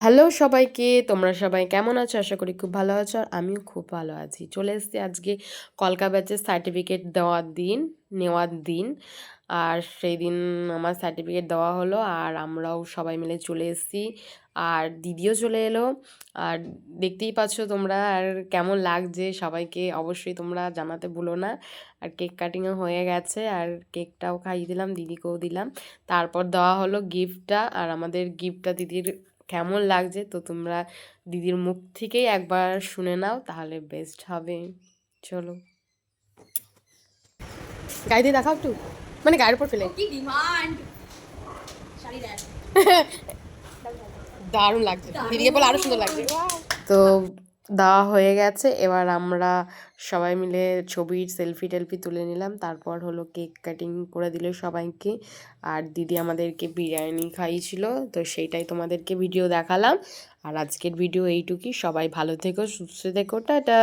Hello সবাইকে, তোমরা সবাই কেমন আছো? আশা করি খুব ভালো আছো। আর আমিও খুব ভালো আছি। চলে এসেছি আজকে কলকা ব্যাচের সার্টিফিকেট নেওয়ার দিন। আর সেই দিন আমার সার্টিফিকেট দেওয়া হলো আর আমরাও সবাই মিলে চলে এসেছি। আর দিদিও চলে এলো। আর দেখতেই পাচ্ছ তোমরা আর কেমন লাগছে সবাইকে অবশ্যই তোমরা জানাতে ভুলো না। আর কেক কাটিংও হয়ে গেছে আর কেকটাও খাইয়ে দিলাম, দিদিকেও দিলাম। তারপর দেওয়া হলো গিফটটা আর আমাদের গিফটটা দিদির কেমন লাগছে তো তোমরা দিদির মুখ থেকেই একবার শুনে নাও, তাহলে বেস্ট হবে। চলো গায়ে দিয়ে দেখাও একটু, মানে গায়ের উপর ফেলে। কি ডিমান্ড শাড়ি দেখ দারুণ লাগছে, দিদিকে বলে আরো সুন্দর লাগছে। তো দেওয়া হয়ে গেছে, এবার আমরা সবাই মিলে ছবির সেলফি টেলফি তুলে নিলাম। তারপর হলো কেক কাটিং করে দিল সবাইকে। আর দিদি আমাদেরকে বিরিয়ানি খাইয়েছিল, তো সেইটাই তোমাদেরকে ভিডিও দেখালাম। আর আজকের ভিডিও এইটুকুই। সবাই ভালো থেকো, সুস্থ থেকো, টাটা।